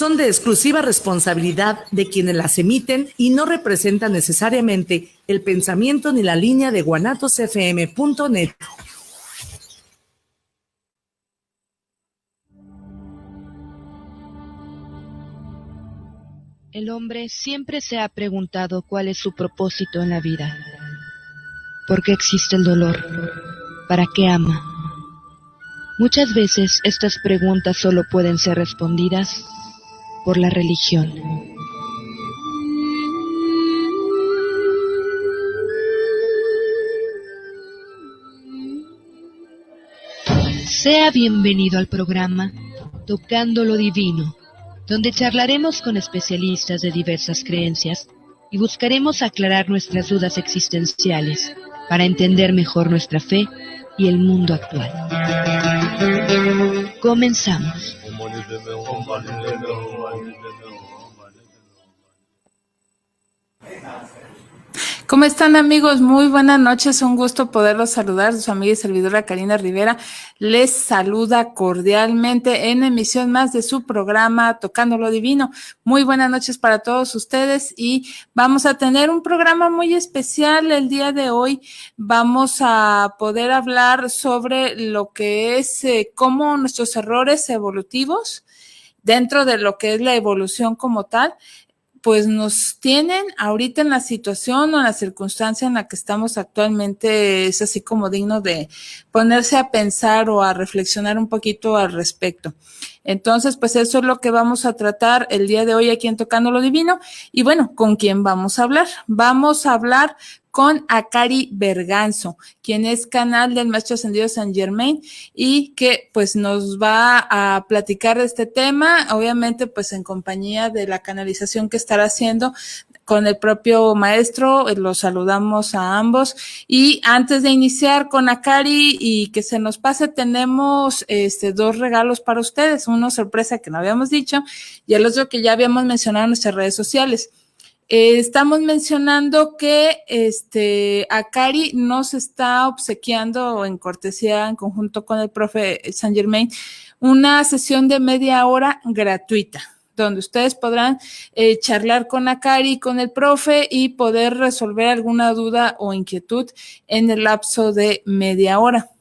son de exclusiva responsabilidad de quienes las emiten y no representan necesariamente el pensamiento ni la línea de guanatosfm.net. El hombre siempre se ha preguntado cuál es su propósito en la vida. ¿Por qué existe el dolor? ¿Para qué ama? Muchas veces estas preguntas solo pueden ser respondidas por la religión. Sea bienvenido al programa Tocando lo Divino, donde charlaremos con especialistas de diversas creencias y buscaremos aclarar nuestras dudas existenciales para entender mejor nuestra fe y el mundo actual. Comenzamos. ¿Cómo están, amigos? Muy buenas noches, un gusto poderlos saludar. Su amiga y servidora Karina Rivera les saluda cordialmente en emisión más de su programa Tocando lo Divino. Muy buenas noches para todos ustedes y vamos a tener un programa muy especial el día de hoy. Vamos a poder hablar sobre lo que es cómo nuestros errores evolutivos dentro de lo que es la evolución como tal, pues nos tienen ahorita en la situación o en la circunstancia en la que estamos actualmente. Es así como digno de ponerse a pensar o a reflexionar un poquito al respecto. Entonces, pues eso es lo que vamos a tratar el día de hoy aquí en Tocando lo Divino. Y bueno, ¿con quién vamos a hablar? Vamos a hablar con Akari Berganzo, quien es canal del Maestro Ascendido Saint Germain y que pues nos va a platicar de este tema, obviamente pues en compañía de la canalización que estará haciendo con el propio maestro. Los saludamos a ambos y antes de iniciar con Akari y que se nos pase, tenemos dos regalos para ustedes, uno sorpresa que no habíamos dicho y el otro que ya habíamos mencionado en nuestras redes sociales. Estamos mencionando que Akari nos está obsequiando en cortesía en conjunto con el profe Saint Germain una sesión de media hora gratuita, donde ustedes podrán charlar con Akari y con el profe y poder resolver alguna duda o inquietud en el lapso de media hora.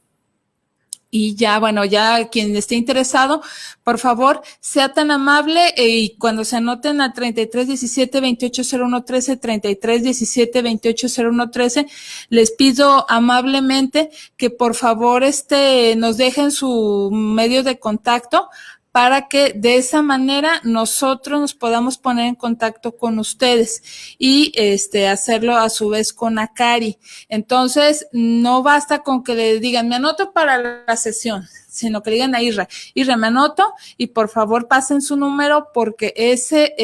Y ya, bueno, ya quien esté interesado, por favor, sea tan amable y cuando se anoten al 3317-280113, 3317-280113, les pido amablemente que por favor nos dejen su medio de contacto para que de esa manera nosotros nos podamos poner en contacto con ustedes y hacerlo a su vez con Akari. Entonces, no basta con que le digan, me anoto para la sesión, sino que le digan a Isra, me anoto y por favor pasen su número porque ese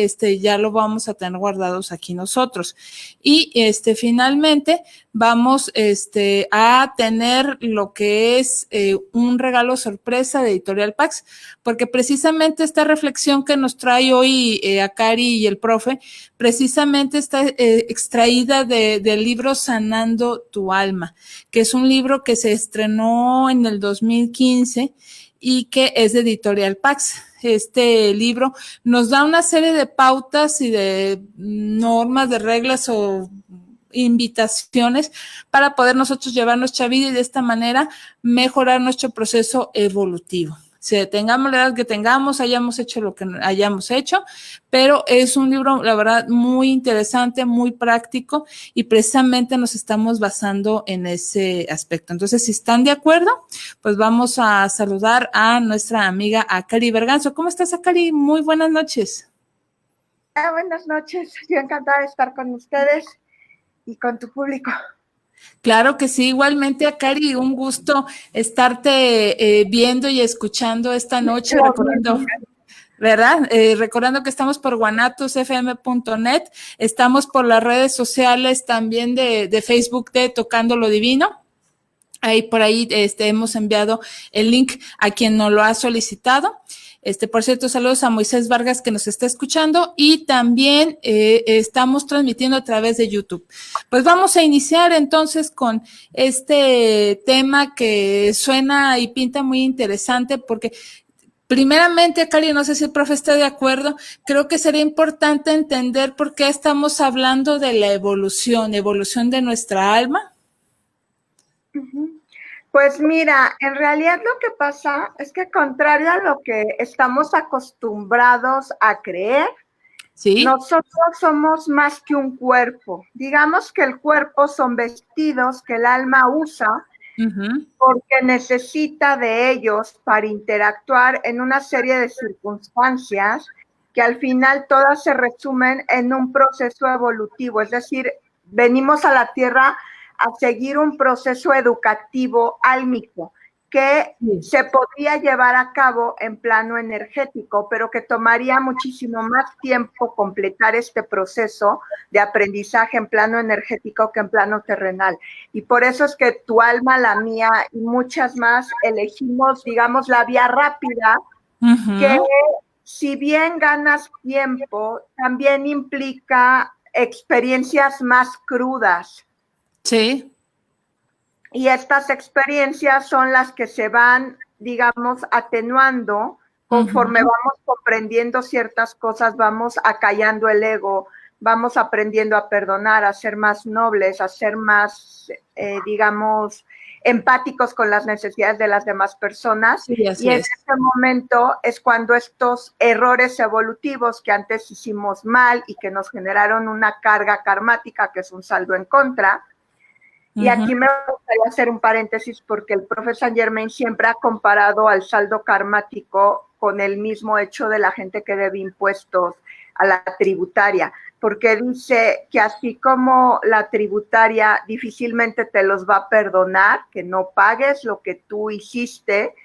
ya lo vamos a tener guardados aquí nosotros. Y finalmente vamos a tener lo que es un regalo sorpresa de Editorial Pax, porque precisamente esta reflexión que nos trae hoy Akari y el profe, precisamente está extraída del libro Sanando tu Alma, que es un libro que se estrenó en el 2015 y que es de Editorial Pax. Este libro nos da una serie de pautas y de normas, de reglas o invitaciones para poder nosotros llevar nuestra vida y de esta manera mejorar nuestro proceso evolutivo. Si tengamos la edad que tengamos, hayamos hecho lo que hayamos hecho, pero es un libro, la verdad, muy interesante, muy práctico y precisamente nos estamos basando en ese aspecto. Entonces, si están de acuerdo, pues vamos a saludar a nuestra amiga Akari Berganzo. ¿Cómo estás, Akari? Muy buenas noches. Buenas noches, yo encantada de estar con ustedes y con tu público. Claro que sí, igualmente, Akari, un gusto estarte viendo y escuchando esta noche, recordando, ¿verdad? Recordando que estamos por guanatosfm.net, estamos por las redes sociales también de Facebook de Tocando lo Divino. Ahí por ahí hemos enviado el link a quien nos lo ha solicitado. Por cierto, saludos a Moisés Vargas que nos está escuchando y también estamos transmitiendo a través de YouTube. Pues vamos a iniciar entonces con este tema que suena y pinta muy interesante porque Primeramente, Cari, no sé si el profe está de acuerdo, creo que sería importante entender por qué estamos hablando de la evolución de nuestra alma. Pues mira, en realidad lo que pasa es que contrario a lo que estamos acostumbrados a creer, ¿Sí? Nosotros somos más que un cuerpo. Digamos que el cuerpo son vestidos que el alma usa porque necesita de ellos para interactuar en una serie de circunstancias que al final todas se resumen en un proceso evolutivo. Es decir, venimos a la Tierra a seguir un proceso educativo álmico que se podría llevar a cabo en plano energético, pero que tomaría muchísimo más tiempo completar este proceso de aprendizaje en plano energético que en plano terrenal. Y por eso es que tu alma, la mía y muchas más elegimos, digamos, la vía rápida, que si bien ganas tiempo, también implica experiencias más crudas. Sí. Y estas experiencias son las que se van, digamos, atenuando conforme vamos comprendiendo ciertas cosas, vamos acallando el ego, vamos aprendiendo a perdonar, a ser más nobles, a ser más, digamos, empáticos con las necesidades de las demás personas. Sí, y en ese momento es cuando estos errores evolutivos que antes hicimos mal y que nos generaron una carga karmática, que es un saldo en contra. Y aquí me gustaría hacer un paréntesis porque el profe Saint Germain siempre ha comparado al saldo karmático con el mismo hecho de la gente que debe impuestos a la tributaria, porque dice que así como la tributaria difícilmente te los va a perdonar, que no pagues lo que tú hiciste,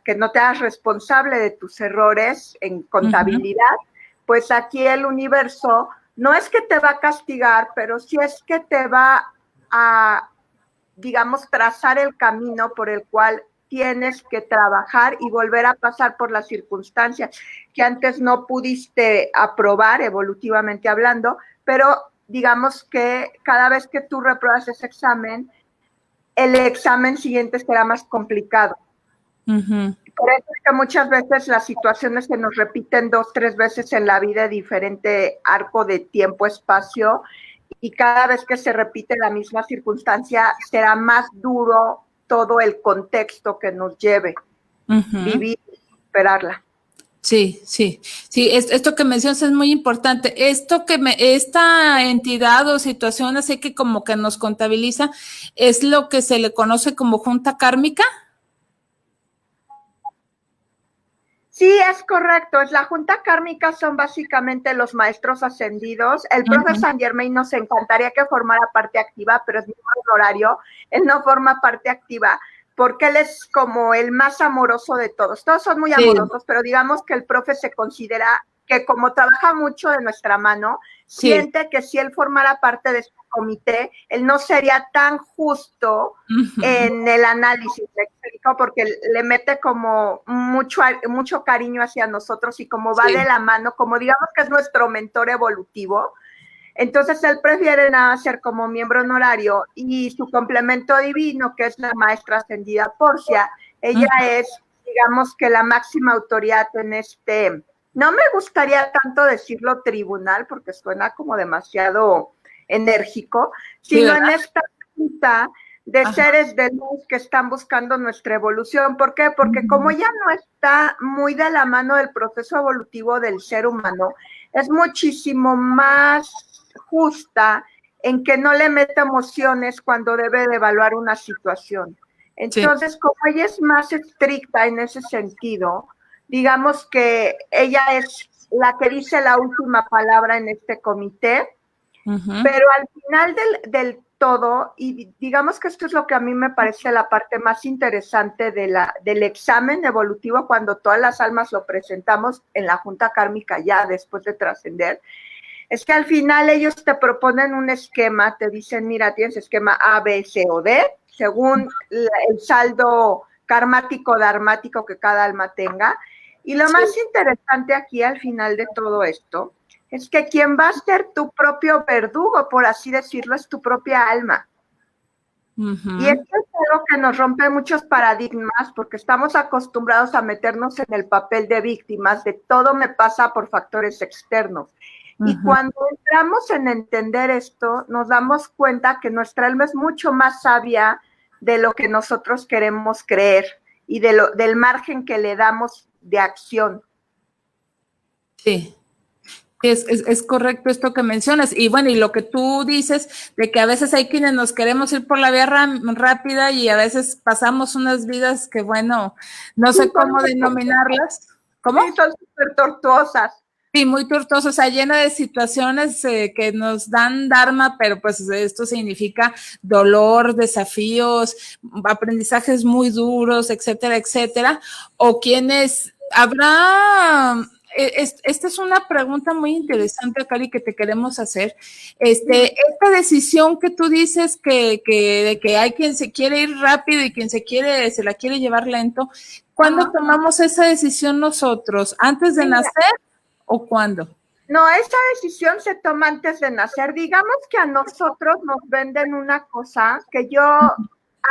que no te hagas responsable de tus errores en contabilidad, pues aquí el universo no es que te va a castigar, pero sí es que te va a, digamos, trazar el camino por el cual tienes que trabajar y volver a pasar por las circunstancias que antes no pudiste aprobar evolutivamente hablando, pero digamos que cada vez que tú repruebas ese examen, el examen siguiente será más complicado. Por eso es que muchas veces las situaciones se nos repiten 2, 3 veces en la vida, diferente arco de tiempo, espacio, y cada vez que se repite la misma circunstancia será más duro todo el contexto que nos lleve vivir y superarla. Sí, esto que mencionas es muy importante. Esta entidad o situación así que como que nos contabiliza es lo que se le conoce como junta kármica. Sí, es correcto. Es la junta kármica, son básicamente los maestros ascendidos. El profe Saint Germain nos encantaría que formara parte activa, pero es miembro honorario. Él no forma parte activa porque él es como el más amoroso de todos. Todos son muy amorosos, pero digamos que el profe se considera que como trabaja mucho de nuestra mano, siente que si él formara parte de este comité, él no sería tan justo en el análisis, ¿me explico? Porque le mete como mucho cariño hacia nosotros y como va de la mano, como digamos que es nuestro mentor evolutivo, entonces él prefiere nada ser como miembro honorario y su complemento divino, que es la maestra ascendida Porcia, ella es, digamos que la máxima autoridad en este, no me gustaría tanto decirlo tribunal, porque suena como demasiado enérgico, sino en esta junta de seres de luz que están buscando nuestra evolución. ¿Por qué? Porque como ella no está muy de la mano del proceso evolutivo del ser humano, es muchísimo más justa en que no le meta emociones cuando debe de evaluar una situación. Entonces, como ella es más estricta en ese sentido, digamos que ella es la que dice la última palabra en este comité, pero al final del todo, y digamos que esto es lo que a mí me parece la parte más interesante del examen evolutivo cuando todas las almas lo presentamos en la junta kármica ya después de trascender, es que al final ellos te proponen un esquema, te dicen, mira, tienes esquema A, B, C o D, según el saldo karmático, dharmático que cada alma tenga. Y lo más interesante aquí al final de todo esto es que quien va a ser tu propio verdugo, por así decirlo, es tu propia alma. Uh-huh. Y esto es algo que nos rompe muchos paradigmas porque estamos acostumbrados a meternos en el papel de víctimas, de todo me pasa por factores externos. Uh-huh. Y cuando entramos en entender esto, nos damos cuenta que nuestra alma es mucho más sabia de lo que nosotros queremos creer y del margen que le damos de acción. Sí. Es correcto esto que mencionas. Y bueno, y lo que tú dices de que a veces hay quienes nos queremos ir por la vía rápida y a veces pasamos unas vidas que, bueno, no sé cómo denominarlas. ¿Cómo? Sí, son súper tortuosas. Sí, muy tortuosas, o sea, llena de situaciones que nos dan dharma, pero pues esto significa dolor, desafíos, aprendizajes muy duros, etcétera, etcétera. O quienes habrá... Esta es una pregunta muy interesante, Cari, que te queremos hacer. Esta decisión que tú dices que hay quien se quiere ir rápido y quien se la quiere llevar lento, ¿cuándo tomamos esa decisión nosotros? ¿Antes de nacer o cuándo? No, esa decisión se toma antes de nacer. Digamos que a nosotros nos venden una cosa que yo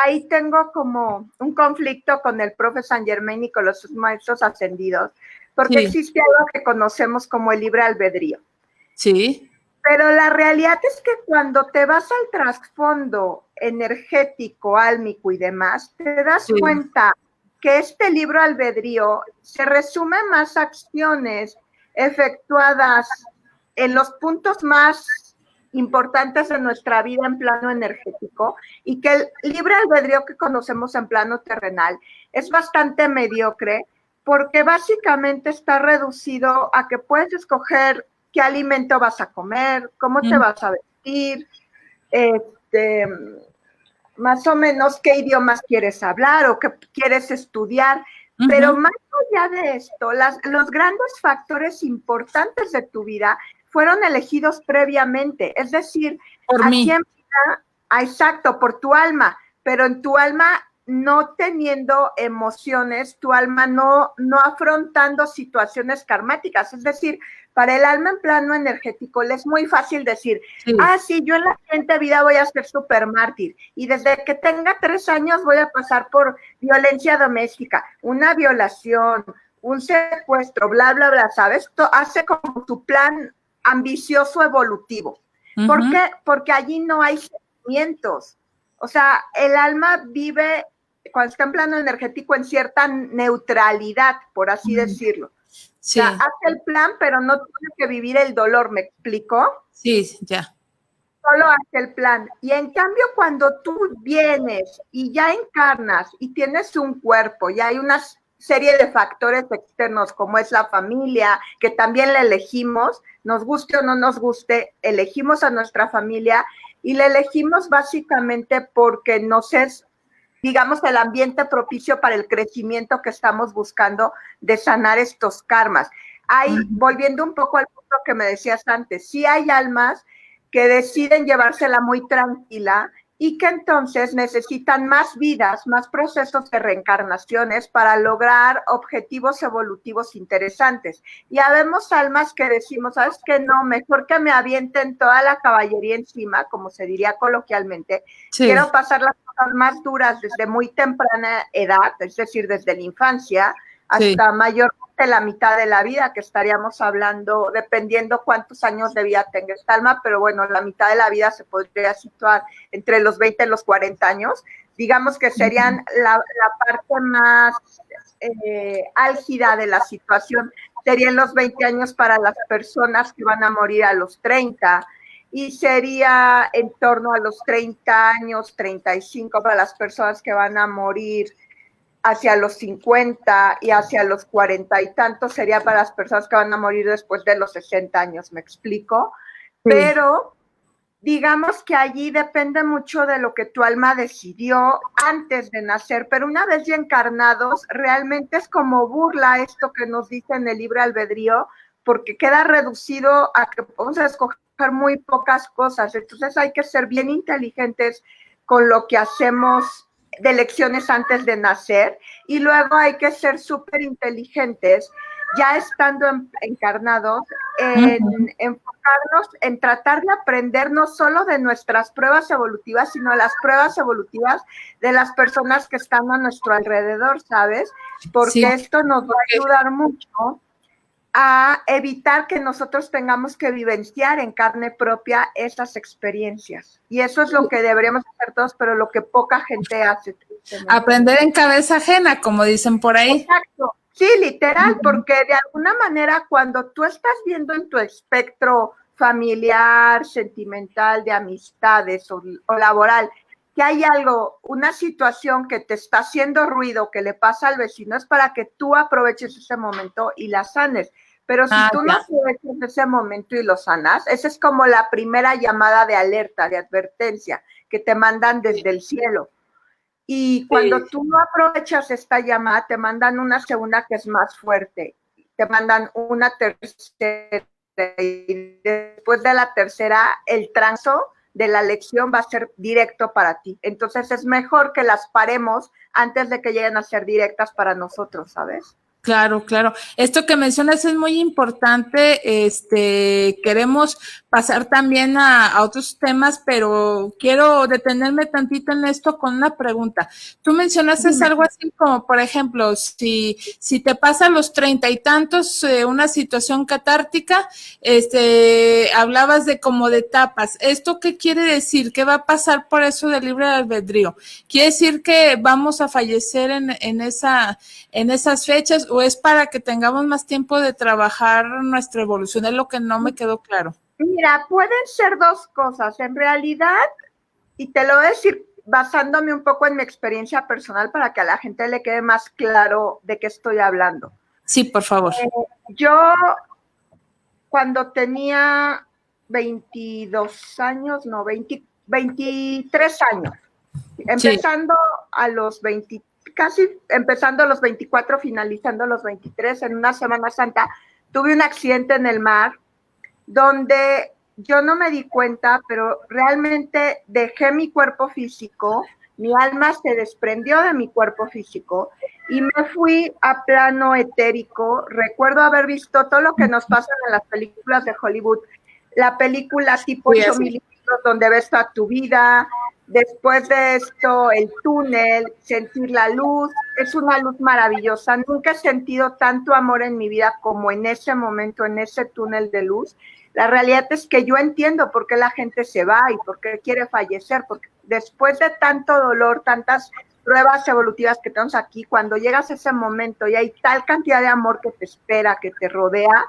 ahí tengo como un conflicto con el profe Saint Germain y con los maestros ascendidos, porque existe algo que conocemos como el libre albedrío. Sí. Pero la realidad es que cuando te vas al trasfondo energético, álmico y demás, te das cuenta que este libre albedrío se resume en más acciones efectuadas en los puntos más importantes de nuestra vida en plano energético y que el libre albedrío que conocemos en plano terrenal es bastante mediocre porque básicamente está reducido a que puedes escoger qué alimento vas a comer, cómo te vas a vestir, más o menos qué idiomas quieres hablar o qué quieres estudiar. Pero más allá de esto, los grandes factores importantes de tu vida fueron elegidos previamente. Es decir, aquí empieza, exacto, por tu alma, pero en tu alma no teniendo emociones, tu alma no afrontando situaciones karmáticas. Es decir, para el alma en plano energético le es muy fácil decir, sí, yo en la siguiente vida voy a ser súper mártir y desde que tenga 3 años voy a pasar por violencia doméstica, una violación, un secuestro, bla, bla, bla, ¿sabes? Hace como tu plan ambicioso evolutivo. ¿Por qué? Porque allí no hay sentimientos. O sea, el alma vive, cuando está en plano energético, en cierta neutralidad, por así decirlo. Sí. O sea, hace el plan, pero no tiene que vivir el dolor, ¿me explico? Sí, ya. Solo hace el plan. Y en cambio, cuando tú vienes y ya encarnas y tienes un cuerpo, y hay una serie de factores externos, como es la familia, que también la elegimos, nos guste o no nos guste, elegimos a nuestra familia y la elegimos básicamente porque nos es, digamos, el ambiente propicio para el crecimiento que estamos buscando de sanar estos karmas. Hay, volviendo un poco al punto que me decías antes, sí hay almas que deciden llevársela muy tranquila y que entonces necesitan más vidas, más procesos de reencarnaciones para lograr objetivos evolutivos interesantes. Y habemos almas que decimos, ¿sabes qué? No, mejor que me avienten toda la caballería encima, como se diría coloquialmente. Quiero pasar las cosas más duras desde muy temprana edad, es decir, desde la infancia, hasta mayormente la mitad de la vida, que estaríamos hablando, dependiendo cuántos años de vida tenga esta alma, pero bueno, la mitad de la vida se podría situar entre los 20 y los 40 años. Digamos que serían la parte más álgida de la situación, serían los 20 años para las personas que van a morir a los 30, y sería en torno a los 30 años, 35 para las personas que van a morir hacia los 50 y hacia los 40 y tantos sería para las personas que van a morir después de los 60 años, ¿me explico? Pero digamos que allí depende mucho de lo que tu alma decidió antes de nacer, pero una vez ya encarnados, realmente es como burla esto que nos dice en el libre albedrío, porque queda reducido a que vamos a escoger muy pocas cosas, entonces hay que ser bien inteligentes con lo que hacemos de elecciones antes de nacer, y luego hay que ser súper inteligentes ya estando encarnados en enfocarnos en tratar de aprender no solo de nuestras pruebas evolutivas, sino las pruebas evolutivas de las personas que están a nuestro alrededor, ¿sabes? Porque esto nos va a ayudar mucho a evitar que nosotros tengamos que vivenciar en carne propia esas experiencias. Y eso es lo que deberíamos hacer todos, pero lo que poca gente hace. Aprender en cabeza ajena, como dicen por ahí. Exacto. Sí, literal, porque de alguna manera cuando tú estás viendo en tu espectro familiar, sentimental, de amistades o laboral, que hay algo, una situación que te está haciendo ruido, que le pasa al vecino, es para que tú aproveches ese momento y la sanes. Pero si tú no aprovechas ese momento y lo sanas, esa es como la primera llamada de alerta, de advertencia, que te mandan desde el cielo. Y cuando tú no aprovechas esta llamada, te mandan una segunda que es más fuerte, te mandan una tercera, y después de la tercera, el transo de la lección va a ser directo para ti. Entonces es mejor que las paremos antes de que lleguen a ser directas para nosotros, ¿sabes? Claro, claro. Esto que mencionas es muy importante. Queremos pasar también a otros temas, pero quiero detenerme tantito en esto con una pregunta. Tú mencionaste algo así como, por ejemplo, si te pasa a los 30 y tantos una situación catártica, hablabas de como de etapas. ¿Esto qué quiere decir? ¿Qué va a pasar por eso del libre albedrío? ¿Quiere decir que vamos a fallecer en esas fechas o es para que tengamos más tiempo de trabajar nuestra evolución? Es lo que no me quedó claro. Mira, pueden ser dos cosas. En realidad, y te lo voy a decir basándome un poco en mi experiencia personal para que a la gente le quede más claro de qué estoy hablando. Sí, por favor. Yo, cuando tenía 22 años, no, 23 años, empezando a los 20, casi empezando a los 24, finalizando a los 23, en una Semana Santa, tuve un accidente en el mar donde yo no me di cuenta, pero realmente dejé mi cuerpo físico, mi alma se desprendió de mi cuerpo físico y me fui a plano etérico. Recuerdo haber visto todo lo que nos pasa en las películas de Hollywood, la película tipo 8 milímetros donde ves toda tu vida. Después de esto, el túnel, sentir la luz, es una luz maravillosa. Nunca he sentido tanto amor en mi vida como en ese momento, en ese túnel de luz. La realidad es que yo entiendo por qué la gente se va y por qué quiere fallecer, porque después de tanto dolor, tantas pruebas evolutivas que tenemos aquí, cuando llegas a ese momento y hay tal cantidad de amor que te espera, que te rodea,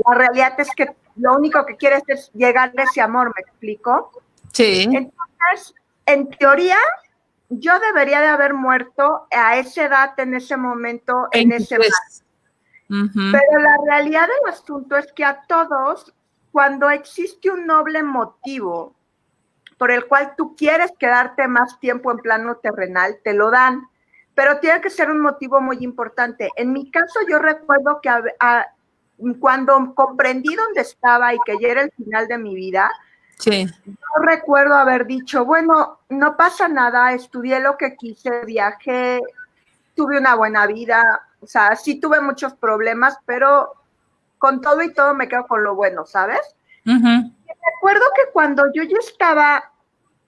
la realidad es que lo único que quieres es llegar a ese amor, ¿me explico? Sí. Entonces, en teoría, yo debería de haber muerto a esa edad, en ese momento, en ese mar. Pero la realidad del asunto es que a todos, cuando existe un noble motivo por el cual tú quieres quedarte más tiempo en plano terrenal, te lo dan, pero tiene que ser un motivo muy importante. En mi caso, yo recuerdo que cuando comprendí dónde estaba y que ya era el final de mi vida, yo recuerdo haber dicho, bueno, no pasa nada, estudié lo que quise, viajé, tuve una buena vida, o sea, sí tuve muchos problemas, pero con todo y todo me quedo con lo bueno, ¿sabes? Y recuerdo que cuando yo ya estaba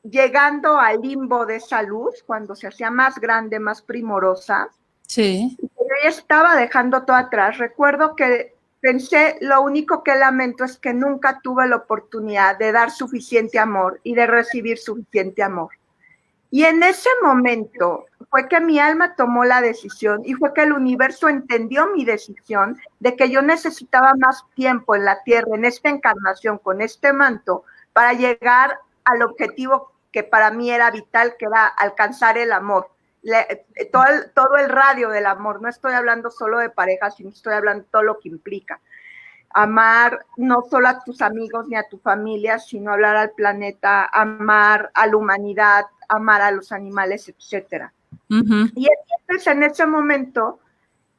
llegando al limbo de esa luz, cuando se hacía más grande, más primorosa, yo ya estaba dejando todo atrás, recuerdo que pensé, lo único que lamento es que nunca tuve la oportunidad de dar suficiente amor y de recibir suficiente amor. Y en ese momento fue que mi alma tomó la decisión y fue que el universo entendió mi decisión de que yo necesitaba más tiempo en la tierra, en esta encarnación, con este manto, para llegar al objetivo que para mí era vital, que era alcanzar el amor. Todo el radio del amor, no estoy hablando solo de pareja, sino estoy hablando de todo lo que implica. Amar no solo a tus amigos ni a tu familia, sino hablar al planeta, amar a la humanidad, amar a los animales, etcétera. Y entonces en ese momento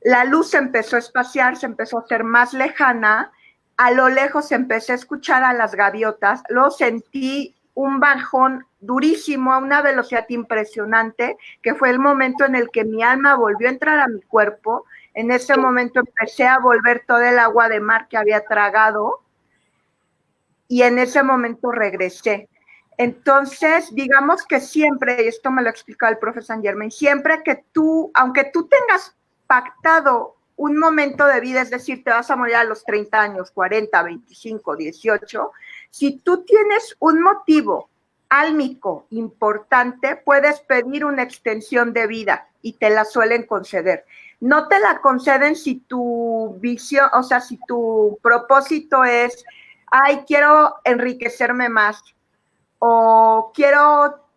la luz empezó a espaciar, se empezó a hacer más lejana, a lo lejos empecé a escuchar a las gaviotas, luego sentí un bajón durísimo a una velocidad impresionante, que fue el momento en el que mi alma volvió a entrar a mi cuerpo En ese momento empecé a volver todo el agua de mar que había tragado y en ese momento regresé. Entonces, digamos que siempre, y esto me lo explicó el profe San Germain, siempre que tú, aunque tú tengas pactado un momento de vida, es decir, te vas a morir a los 30 años, 40, 25, 18, si tú tienes un motivo álmico importante, puedes pedir una extensión de vida y te la suelen conceder. No te la conceden si tu visión, o sea, si tu propósito es, ay, quiero enriquecerme más, o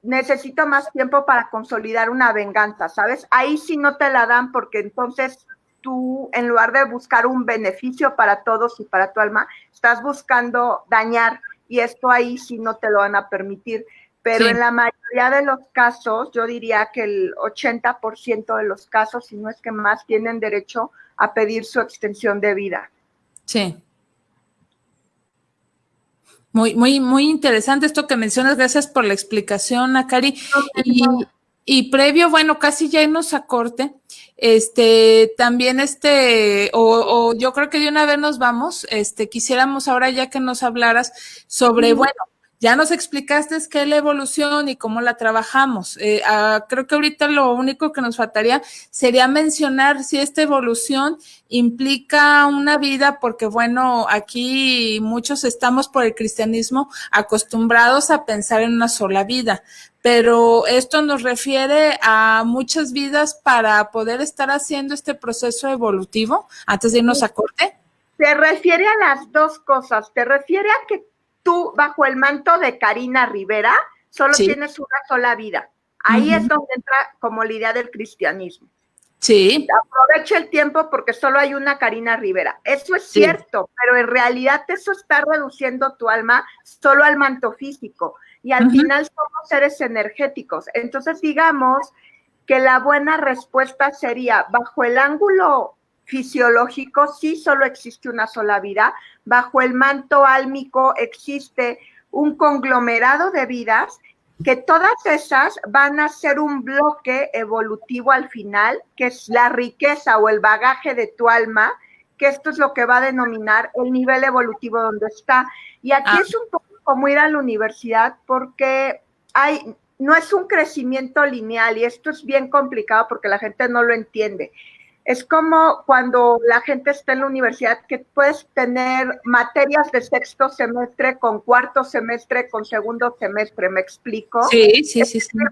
necesito más tiempo para consolidar una venganza, ¿sabes? Ahí sí no te la dan porque entonces tú, en lugar de buscar un beneficio para todos y para tu alma, estás buscando dañar y esto ahí sí no te lo van a permitir. Pero sí, en la mayoría de los casos, yo diría que el 80% de los casos, si no es que más, tienen derecho a pedir su extensión de vida. Sí. Muy interesante esto que mencionas. Gracias por la explicación, Akari. Y previo, bueno, casi ya irnos a corte, también o yo creo que de una vez nos vamos, quisiéramos ahora ya que nos hablaras sobre, bueno, ya nos explicaste qué es la evolución y cómo la trabajamos. Creo que ahorita lo único que nos faltaría sería mencionar si esta evolución implica una vida, porque bueno, aquí muchos estamos por el cristianismo acostumbrados a pensar en una sola vida, pero esto nos refiere a muchas vidas para poder estar haciendo este proceso evolutivo antes de irnos a corte. Se refiere a las dos cosas, te refiere a que tú, bajo el manto de Karina Rivera, solo tienes una sola vida. Ahí es donde entra como la idea del cristianismo. Sí. Aprovecha el tiempo porque solo hay una Karina Rivera. Eso es cierto, pero en realidad eso está reduciendo tu alma solo al manto físico. Y al final somos seres energéticos. Entonces, digamos que la buena respuesta sería, bajo el ángulo fisiológico, sí solo existe una sola vida. Bajo el manto álmico existe un conglomerado de vidas que todas esas van a ser un bloque evolutivo al final, que es la riqueza o el bagaje de tu alma, que esto es lo que va a denominar el nivel evolutivo donde está. Y aquí es un poco como ir a la universidad porque no es un crecimiento lineal y esto es bien complicado porque la gente no lo entiende. Es como cuando la gente está en la universidad que puedes tener materias de sexto semestre con cuarto semestre, con segundo semestre, ¿me explico? Sí.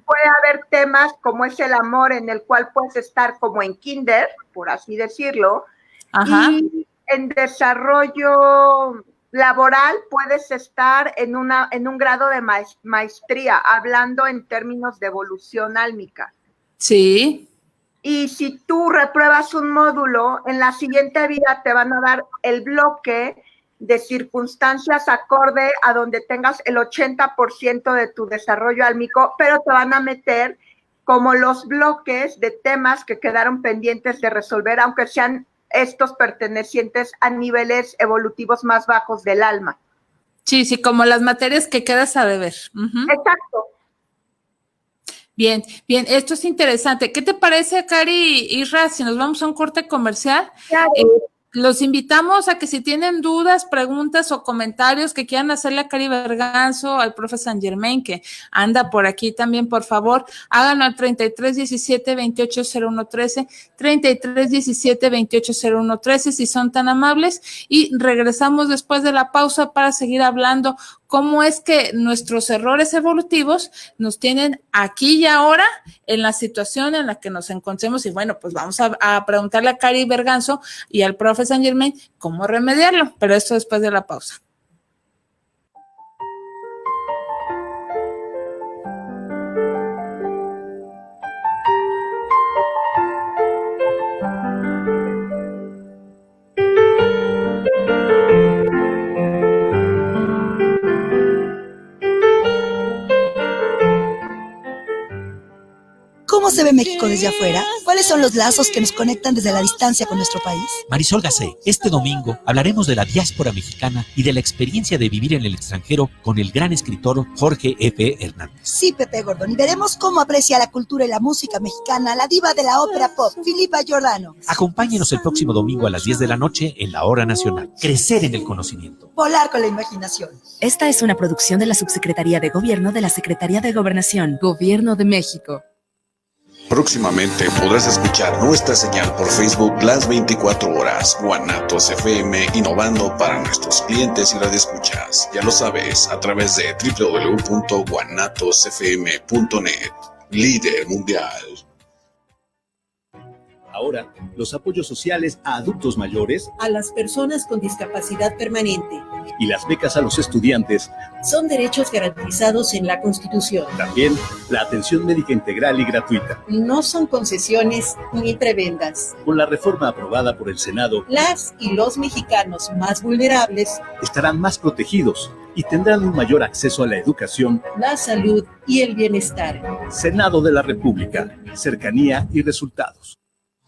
Puede haber temas como es el amor en el cual puedes estar como en kinder, por así decirlo, y en desarrollo laboral puedes estar en un grado de maestría, hablando en términos de evolución álmica. Sí. Y si tú repruebas un módulo, en la siguiente vida te van a dar el bloque de circunstancias acorde a donde tengas el 80% de tu desarrollo álmico, pero te van a meter como los bloques de temas que quedaron pendientes de resolver, aunque sean estos pertenecientes a niveles evolutivos más bajos del alma. Sí, como las materias que quedas a deber. Exacto. Bien, esto es interesante. ¿Qué te parece, Cari y Isra, si nos vamos a un corte comercial? Claro. Los invitamos a que si tienen dudas, preguntas o comentarios que quieran hacerle a Cari Berganzo, al profe San Germain, que anda por aquí también, por favor, háganlo al 3317-280113, 3317-280113, si son tan amables, y regresamos después de la pausa para seguir hablando cómo es que nuestros errores evolutivos nos tienen aquí y ahora en la situación en la que nos encontremos. Y bueno, pues vamos a preguntarle a Cari Berganzo y al profe San Germain cómo remediarlo, pero esto después de la pausa. ¿Cómo se ve México desde afuera? ¿Cuáles son los lazos que nos conectan desde la distancia con nuestro país? Marisol Gacé, este domingo hablaremos de la diáspora mexicana y de la experiencia de vivir en el extranjero con el gran escritor Jorge F. Hernández. Sí, Pepe Gordon, y veremos cómo aprecia la cultura y la música mexicana la diva de la ópera pop, Filipa Giordano. Acompáñenos el próximo domingo a las 10 de la noche en la Hora Nacional. Crecer en el conocimiento. Volar con la imaginación. Esta es una producción de la Subsecretaría de Gobierno de la Secretaría de Gobernación, Gobierno de México. Próximamente podrás escuchar nuestra señal por Facebook las 24 horas. Guanatos FM, innovando para nuestros clientes y radioescuchas. Ya lo sabes, a través de www.guanatosfm.net. Líder mundial. Ahora, los apoyos sociales a adultos mayores, a las personas con discapacidad permanente y las becas a los estudiantes son derechos garantizados en la Constitución. También la atención médica integral y gratuita. No son concesiones ni prebendas. Con la reforma aprobada por el Senado, las y los mexicanos más vulnerables estarán más protegidos y tendrán un mayor acceso a la educación, la salud y el bienestar. Senado de la República, cercanía y resultados.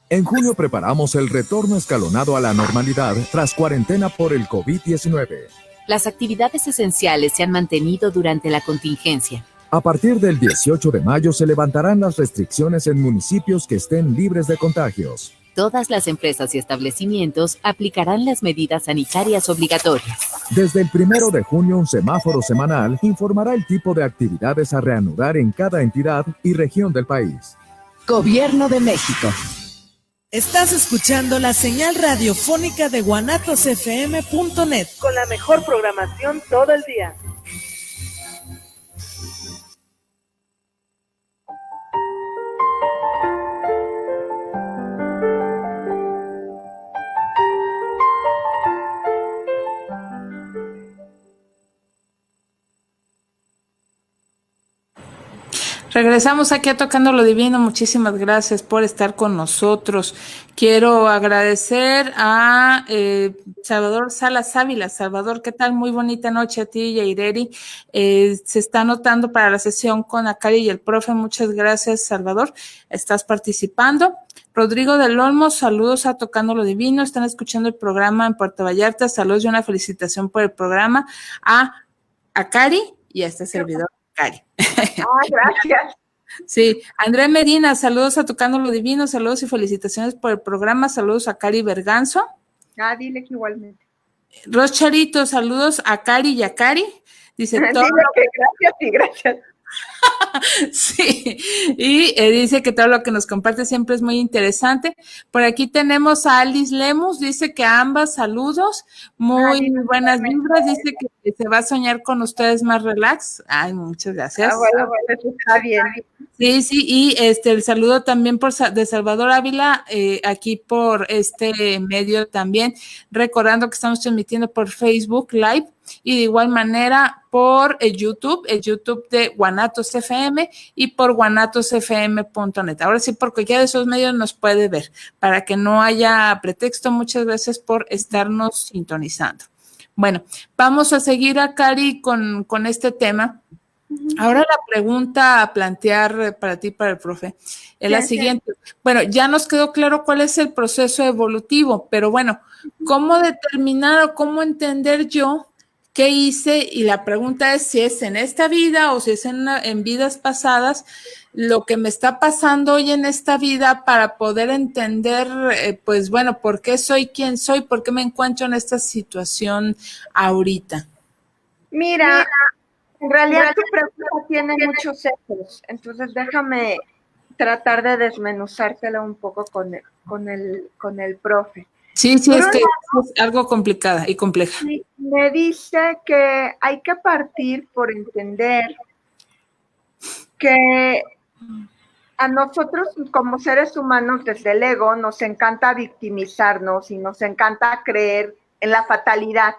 En junio preparamos el retorno escalonado a la normalidad tras cuarentena por el COVID-19. Las actividades esenciales se han mantenido durante la contingencia. A partir del 18 de mayo se levantarán las restricciones en municipios que estén libres de contagios. Todas las empresas y establecimientos aplicarán las medidas sanitarias obligatorias. Desde el 1 de junio, un semáforo semanal informará el tipo de actividades a reanudar en cada entidad y región del país. Gobierno de México. Estás escuchando la señal radiofónica de guanatosfm.net con la mejor programación todo el día. Regresamos aquí a Tocando lo Divino. Muchísimas gracias por estar con nosotros. Quiero agradecer a Salvador Salas Ávila. Salvador, ¿qué tal? Muy bonita noche a ti y a Ireri. Se está anotando para la sesión con Akari y el profe. Muchas gracias, Salvador. Estás participando. Rodrigo del Olmo, saludos a Tocando lo Divino. Están escuchando el programa en Puerto Vallarta. Saludos y una felicitación por el programa a Akari y a este servidor, Akari. Gracias. Sí, André Medina, saludos a Tocando lo Divino, saludos y felicitaciones por el programa, saludos a Cari Berganzo. Dile que igualmente. Ros Charito, saludos a Cari y a Cari. Dice todo. Dile que gracias y gracias. Sí, y dice que todo lo que nos comparte siempre es muy interesante. Por aquí tenemos a Alice Lemus, dice que a ambas saludos, muy buenas vibras, dice que se va a soñar con ustedes más relax. Ay, muchas gracias. Bueno, eso está bien. Sí, y el saludo también de Salvador Ávila, aquí por este medio también, recordando que estamos transmitiendo por Facebook Live y de igual manera por el YouTube de Guanatos FM y por guanatosfm.net. Ahora sí, por cualquiera de esos medios nos puede ver, para que no haya pretexto. Muchas gracias por estarnos sintonizando. Bueno, vamos a seguir a Cari con este tema. Ahora la pregunta a plantear para ti, para el profe, es la siguiente. Bueno, ya nos quedó claro cuál es el proceso evolutivo, pero bueno, ¿cómo determinar o cómo entender yo qué hice? Y la pregunta es si es en esta vida o si es en vidas pasadas lo que me está pasando hoy en esta vida, para poder entender, pues bueno, por qué soy quien soy, por qué me encuentro en esta situación ahorita. Mira, en realidad tu pregunta tiene muchos ejes, entonces déjame tratar de desmenuzártela un poco con el profe. Sí, es que es algo complicada y compleja. Sí, me dice que hay que partir por entender que a nosotros como seres humanos desde el ego nos encanta victimizarnos y nos encanta creer en la fatalidad.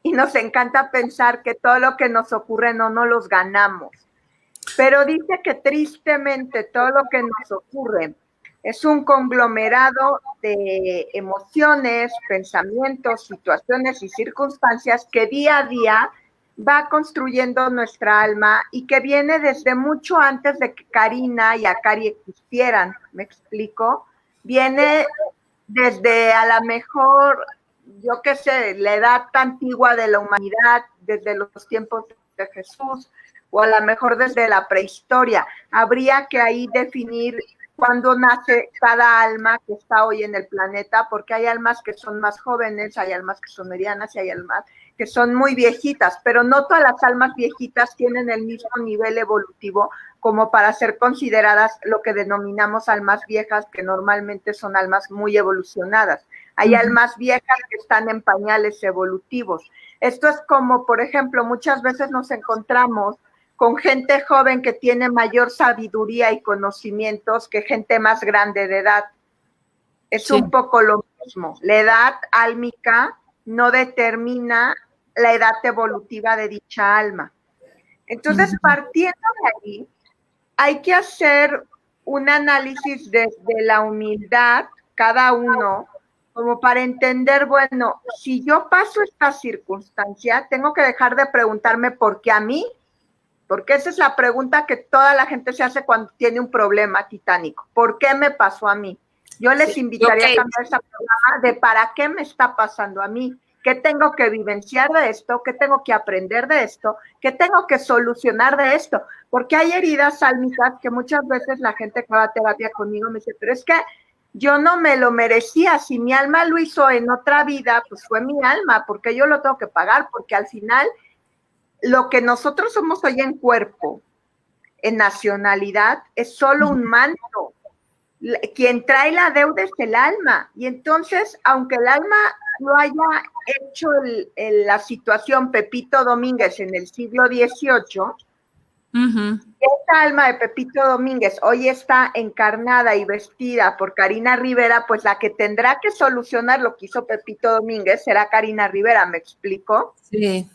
Y nos encanta pensar que todo lo que nos ocurre no nos los ganamos. Pero dice que tristemente todo lo que nos ocurre es un conglomerado de emociones, pensamientos, situaciones y circunstancias que día a día va construyendo nuestra alma y que viene desde mucho antes de que Karina y Akari existieran, ¿me explico? Viene desde a lo mejor, yo qué sé, la edad antigua de la humanidad, desde los tiempos de Jesús, o a lo mejor desde la prehistoria. Habría que ahí definir cuándo nace cada alma que está hoy en el planeta, porque hay almas que son más jóvenes, hay almas que son medianas y hay almas que son muy viejitas, pero no todas las almas viejitas tienen el mismo nivel evolutivo como para ser consideradas lo que denominamos almas viejas, que normalmente son almas muy evolucionadas. Hay almas viejas que están en pañales evolutivos. Esto es como, por ejemplo, muchas veces nos encontramos con gente joven que tiene mayor sabiduría y conocimientos que gente más grande de edad. Es un poco lo mismo. La edad álmica no determina la edad evolutiva de dicha alma. Entonces, partiendo de ahí, hay que hacer un análisis desde la humildad, cada uno, como para entender, bueno, si yo paso esta circunstancia, tengo que dejar de preguntarme por qué a mí, porque esa es la pregunta que toda la gente se hace cuando tiene un problema titánico. ¿Por qué me pasó a mí? Yo les invitaría a cambiar esa programa de para qué me está pasando a mí, qué tengo que vivenciar de esto, qué tengo que aprender de esto, qué tengo que solucionar de esto, porque hay heridas álmicas que muchas veces la gente que va a terapia conmigo me dice, pero es que yo no me lo merecía, si mi alma lo hizo en otra vida, pues fue mi alma, porque yo lo tengo que pagar, porque al final lo que nosotros somos hoy en cuerpo, en nacionalidad, es solo un manto. Quien trae la deuda es el alma, y entonces, aunque el alma no haya hecho la situación Pepito Domínguez en el siglo XVIII, esta alma de Pepito Domínguez hoy está encarnada y vestida por Karina Rivera, pues la que tendrá que solucionar lo que hizo Pepito Domínguez será Karina Rivera, ¿me explico? Sí.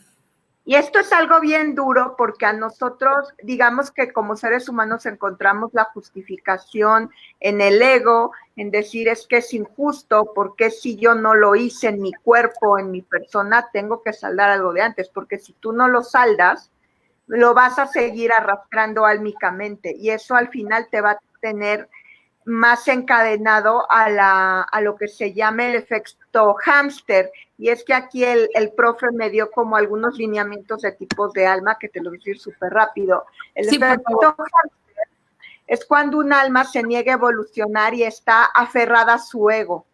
Y esto es algo bien duro porque a nosotros, digamos que como seres humanos encontramos la justificación en el ego, en decir es que es injusto, porque si yo no lo hice en mi cuerpo, en mi persona, tengo que saldar algo de antes, porque si tú no lo saldas, lo vas a seguir arrastrando álmicamente y eso al final te va a tener más encadenado a lo que se llama el efecto hámster, y es que aquí el profe me dio como algunos lineamientos de tipos de alma, que te lo voy a decir súper rápido. El efecto hámster es cuando un alma se niega a evolucionar y está aferrada a su ego.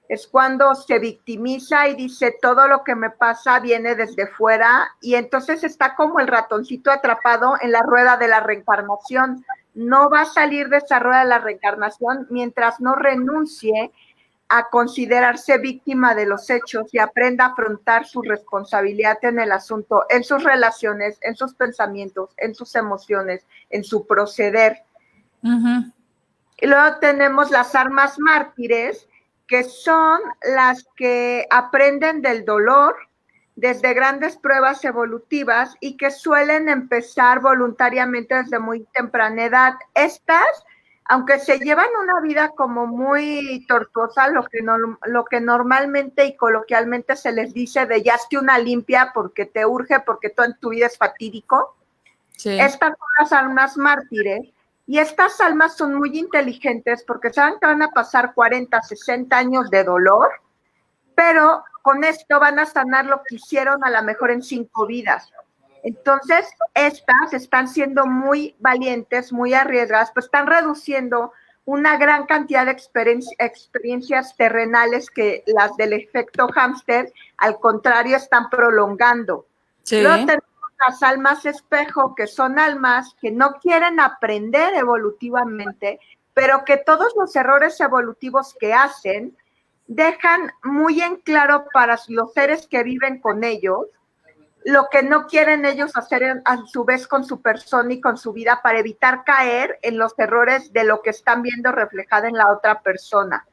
Es cuando se victimiza y dice todo lo que me pasa viene desde fuera, y entonces está como el ratoncito atrapado en la rueda de la reencarnación. No va a salir de esa rueda de la reencarnación mientras no renuncie a considerarse víctima de los hechos y aprenda a afrontar su responsabilidad en el asunto, en sus relaciones, en sus pensamientos, en sus emociones, en su proceder. Y luego tenemos las almas mártires, que son las que aprenden del dolor desde grandes pruebas evolutivas y que suelen empezar voluntariamente desde muy temprana edad. Estas, aunque se llevan una vida como muy tortuosa, lo que normalmente y coloquialmente se les dice de ya hazte una limpia porque te urge, porque todo en tu vida es fatídico. Sí. Estas son las almas mártires, y estas almas son muy inteligentes porque saben que van a pasar 40, 60 años de dolor, pero con esto van a sanar lo que hicieron a lo mejor en 5 vidas. Entonces, estas están siendo muy valientes, muy arriesgadas, pues están reduciendo una gran cantidad de experiencias terrenales que las del efecto hámster, al contrario, están prolongando. Sí. Luego tenemos las almas espejo, que son almas que no quieren aprender evolutivamente, pero que todos los errores evolutivos que hacen dejan muy en claro para los seres que viven con ellos lo que no quieren ellos hacer a su vez con su persona y con su vida para evitar caer en los errores de lo que están viendo reflejado en la otra persona.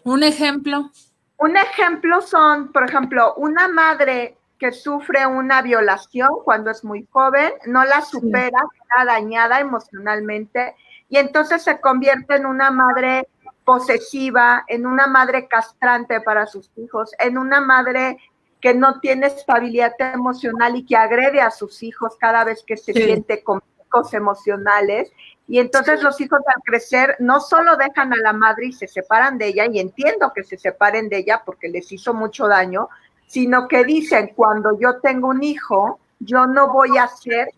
¿Un ejemplo? Un ejemplo son, por ejemplo, una madre que sufre una violación cuando es muy joven, no la supera, está dañada emocionalmente, y entonces se convierte en una madre posesiva, en una madre castrante para sus hijos, en una madre que no tiene estabilidad emocional y que agrede a sus hijos cada vez que se siente con picos emocionales. Y entonces los hijos al crecer no solo dejan a la madre y se separan de ella, y entiendo que se separen de ella porque les hizo mucho daño, sino que dicen, cuando yo tengo un hijo, yo no voy a hacer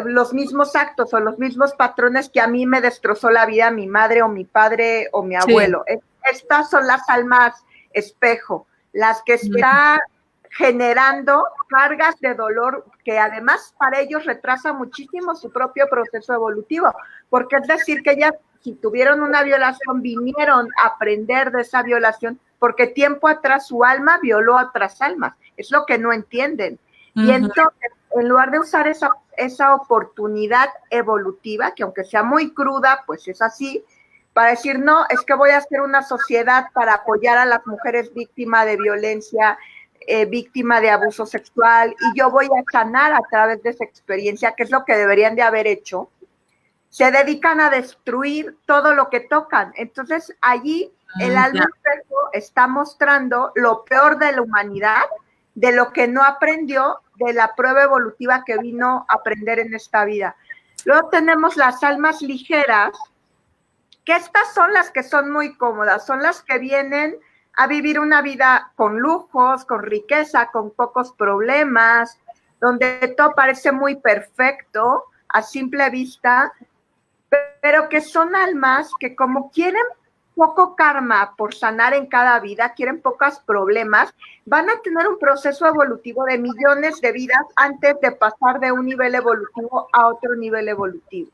los mismos actos o los mismos patrones que a mí me destrozó la vida mi madre o mi padre o mi abuelo. Estas son las almas espejo, las que están generando cargas de dolor que además para ellos retrasa muchísimo su propio proceso evolutivo, porque es decir que ellas, si tuvieron una violación, vinieron a aprender de esa violación, porque tiempo atrás su alma violó a otras almas, es lo que no entienden. Y entonces, en lugar de usar esa oportunidad evolutiva, que aunque sea muy cruda, pues es así, para decir, no, es que voy a hacer una sociedad para apoyar a las mujeres víctimas de violencia, víctima de abuso sexual, y yo voy a sanar a través de esa experiencia, que es lo que deberían de haber hecho, se dedican a destruir todo lo que tocan. Entonces, allí el alma espejo está mostrando lo peor de la humanidad, de lo que no aprendió, de la prueba evolutiva que vino a aprender en esta vida. Luego tenemos las almas ligeras, que estas son las que son muy cómodas, son las que vienen a vivir una vida con lujos, con riqueza, con pocos problemas, donde todo parece muy perfecto a simple vista, pero que son almas que como quieren poco karma por sanar en cada vida, quieren pocos problemas, van a tener un proceso evolutivo de millones de vidas antes de pasar de un nivel evolutivo a otro nivel evolutivo.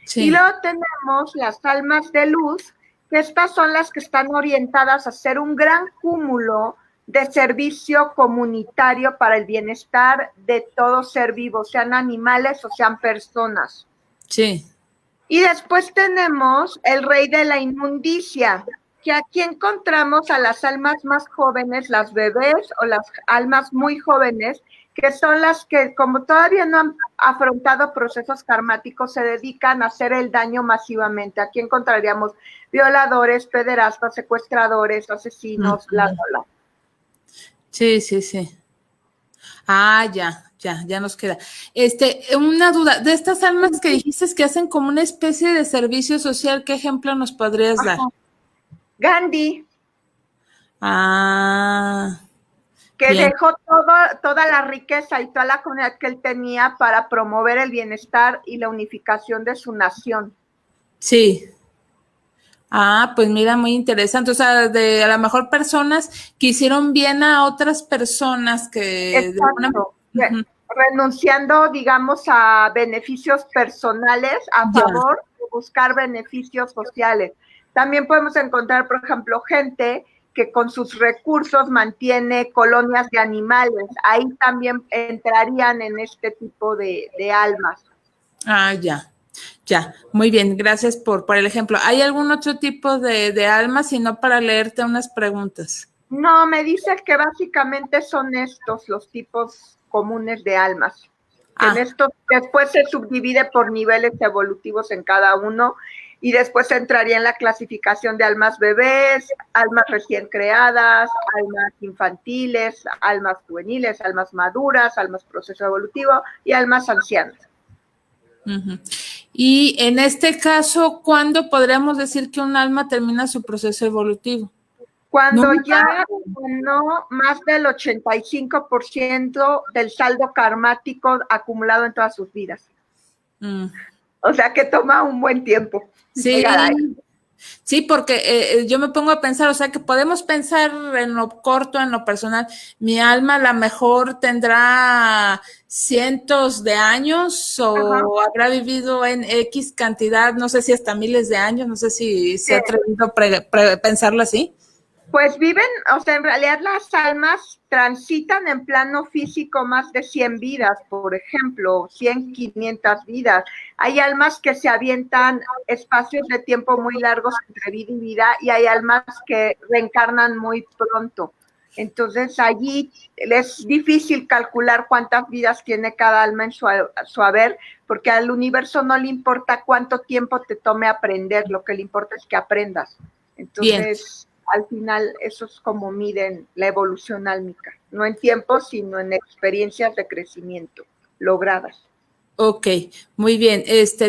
Sí. Y luego tenemos las almas de luz, que estas son las que están orientadas a hacer un gran cúmulo de servicio comunitario para el bienestar de todo ser vivo, sean animales o sean personas. Sí. Y después tenemos el rey de la inmundicia, que aquí encontramos a las almas más jóvenes, las bebés o las almas muy jóvenes, que son las que, como todavía no han afrontado procesos karmáticos, se dedican a hacer el daño masivamente. Aquí encontraríamos violadores, pederastas, secuestradores, asesinos, bla, bla, bla. Sí, sí, sí. Ah, ya nos queda. Una duda, de estas almas que dijiste que hacen como una especie de servicio social, ¿qué ejemplo nos podrías dar? Gandhi. Ah. Que bien. Dejó toda la riqueza y toda la comunidad que él tenía para promover el bienestar y la unificación de su nación. Sí. Ah, pues mira, muy interesante. O sea, a lo mejor personas que hicieron bien a otras personas que... Renunciando, digamos, a beneficios personales a favor de buscar beneficios sociales. También podemos encontrar, por ejemplo, gente que con sus recursos mantiene colonias de animales. Ahí también entrarían en este tipo de almas. Ah, ya. Muy bien, gracias por el ejemplo. ¿Hay algún otro tipo de almas, sino para leerte unas preguntas? No, me dice que básicamente son estos los tipos comunes de almas. En estos, después se subdivide por niveles evolutivos en cada uno, y después entraría en la clasificación de almas bebés, almas recién creadas, almas infantiles, almas juveniles, almas maduras, almas proceso evolutivo y almas ancianas. Uh-huh. Y en este caso, ¿cuándo podríamos decir que un alma termina su proceso evolutivo? Cuando ya ganó más del 85% del saldo karmático acumulado en todas sus vidas. O sea que toma un buen tiempo. Sí, porque yo me pongo a pensar, o sea que podemos pensar en lo corto, en lo personal. Mi alma a lo mejor tendrá cientos de años o habrá vivido en X cantidad, no sé si hasta miles de años, no sé si se ha atrevido a pensarlo así. Pues viven, o sea, en realidad las almas transitan en plano físico más de 100 vidas, por ejemplo, 100, 500 vidas. Hay almas que se avientan espacios de tiempo muy largos entre vida y vida, y hay almas que reencarnan muy pronto. Entonces, allí es difícil calcular cuántas vidas tiene cada alma en su haber, porque al universo no le importa cuánto tiempo te tome aprender, lo que le importa es que aprendas. Entonces... Bien. al final eso es como miden la evolución álmica, no en tiempo, sino en experiencias de crecimiento logradas. Ok, muy bien.